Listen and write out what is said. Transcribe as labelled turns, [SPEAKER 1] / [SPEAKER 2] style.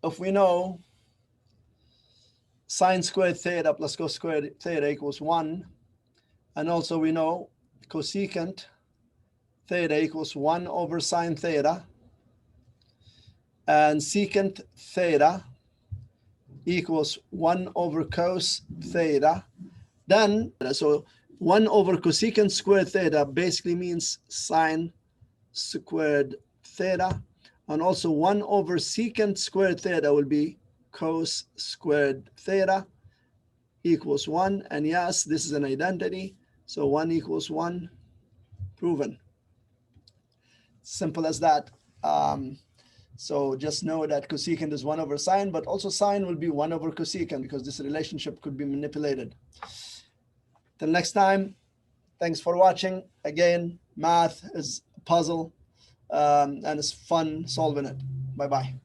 [SPEAKER 1] if we know sine squared theta plus cos squared theta equals 1, and also we know cosecant theta equals 1 over sine theta, and secant theta equals 1 over cos theta, then, so 1 over cosecant squared theta basically means sine squared theta, and also 1 over secant squared theta will be cos squared theta equals 1. And yes, this is an identity, so 1 equals 1, proven. Simple as that. So just know that cosecant is 1 over sine, but also sine will be 1 over cosecant because this relationship could be manipulated. Till next time, thanks for watching. Again, math is a puzzle, and it's fun solving it. Bye-bye.